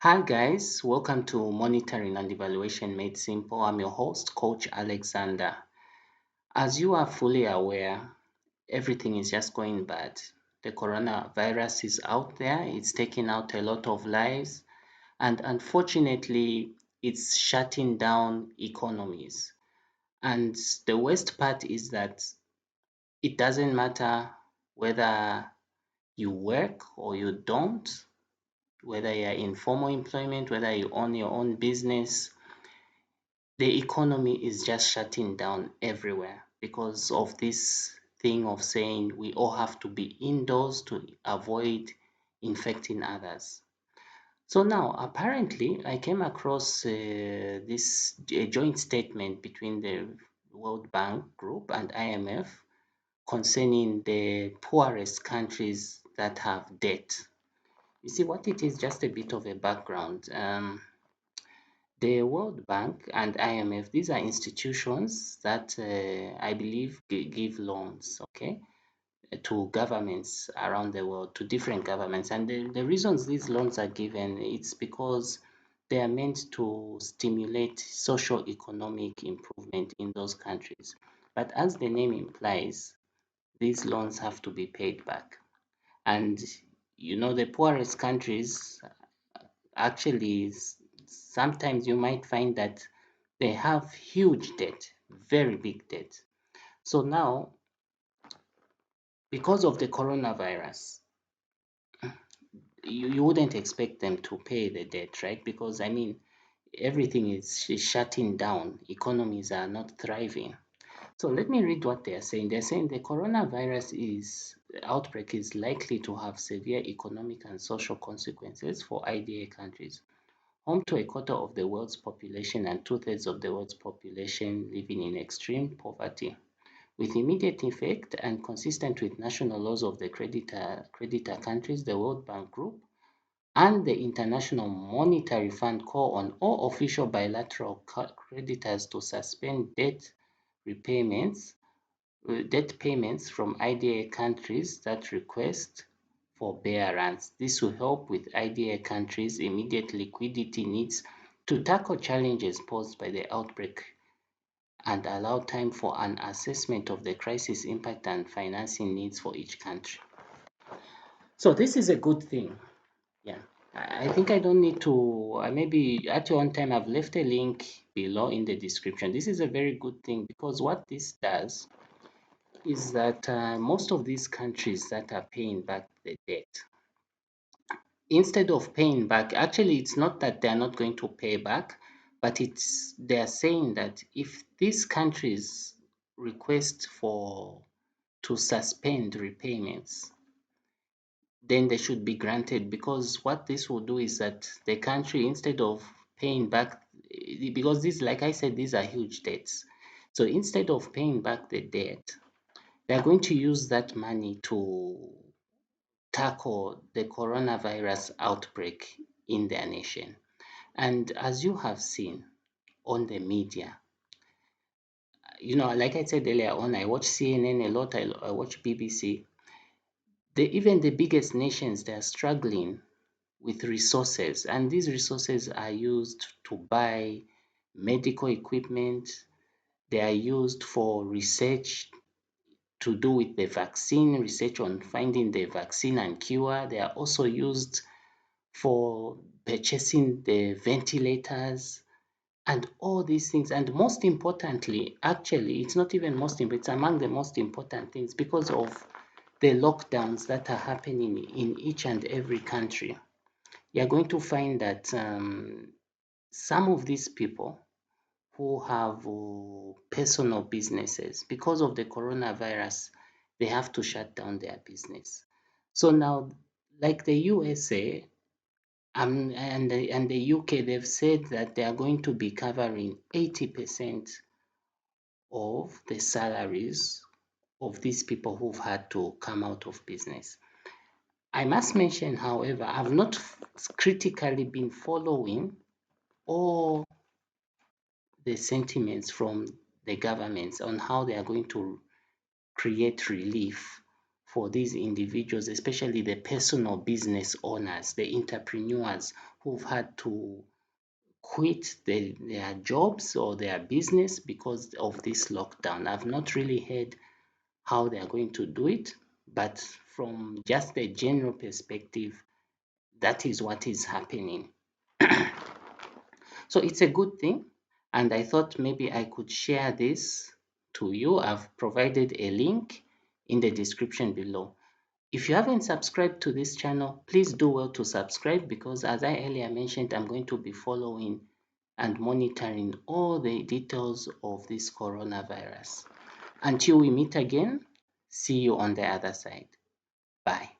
Hi guys, welcome to Monitoring and Evaluation Made Simple. I'm your host, Coach Alexander. As you are fully aware, everything is just going bad. The coronavirus is out there, it's taking out a lot of lives, and unfortunately, it's shutting down economies. And the worst part is that it doesn't matter whether you work or you don't, whether you're in formal employment, whether you own your own business, the economy is just shutting down everywhere because of this thing of saying we all have to be indoors to avoid infecting others. So now, apparently, I came across this a joint statement between the World Bank Group and IMF concerning the poorest countries that have debt. You see, what it is, just a bit of a background. The World Bank and IMF, these are institutions that I believe give loans, okay, to governments around the world, to different governments. And the reasons these loans are given, it's because they are meant to stimulate socio-economic improvement in those countries. But as the name implies, these loans have to be paid back. And the poorest countries actually sometimes you might find that they have huge debt, very big debt. So now, because of the coronavirus, you wouldn't expect them to pay the debt, right? Because I mean, everything is shutting down, economies are not thriving. So let me read what they are saying. They're saying the coronavirus outbreak is likely to have severe economic and social consequences for IDA countries, home to a quarter of the world's population and two-thirds of the world's population living in extreme poverty. With immediate effect and consistent with national laws of the creditor countries, the World Bank Group and the International Monetary Fund call on all official bilateral creditors to suspend debt payments from IDA countries that request forbearance. This will help with IDA countries' immediate liquidity needs to tackle challenges posed by the outbreak and allow time for an assessment of the crisis impact and financing needs for each country. So this is a good thing. Yeah. I think I don't need to, maybe at one time I've left a link below in the description. This is a very good thing because what this does is that most of these countries that are paying back the debt, instead of paying back, actually it's not that they're not going to pay back, but they're saying that if these countries request for to suspend repayments, then they should be granted, because what this will do is that the country, instead of paying back, because this, like I said, these are huge debts. So instead of paying back the debt, they're going to use that money to tackle the coronavirus outbreak in their nation. And as you have seen on the media, like I said earlier on, I watch CNN a lot, I watch BBC. Even the biggest nations, they are struggling with resources, and these resources are used to buy medical equipment. They are used for research to do with the vaccine, research on finding the vaccine and cure. They are also used for purchasing the ventilators and all these things. And most importantly, actually, it's not even most important, it's among the most important things because of the lockdowns that are happening in each and every country. You're going to find that some of these people who have personal businesses, because of the coronavirus, they have to shut down their business. So now, like the USA and the UK, they've said that they are going to be covering 80% of the salaries of these people who've had to come out of business. I must mention, however, I've not critically been following all the sentiments from the governments on how they are going to create relief for these individuals, especially the personal business owners, the entrepreneurs who've had to quit their jobs or their business because of this lockdown. I've not really heard how they are going to do it, but from just the general perspective, that is what is happening. So it's a good thing, and I thought maybe I could share this to you. I've provided a link in the description below. If you haven't subscribed to this channel, please do well to subscribe, because as I earlier mentioned, I'm going to be following and monitoring all the details of this coronavirus. Until we meet again, see you on the other side. Bye.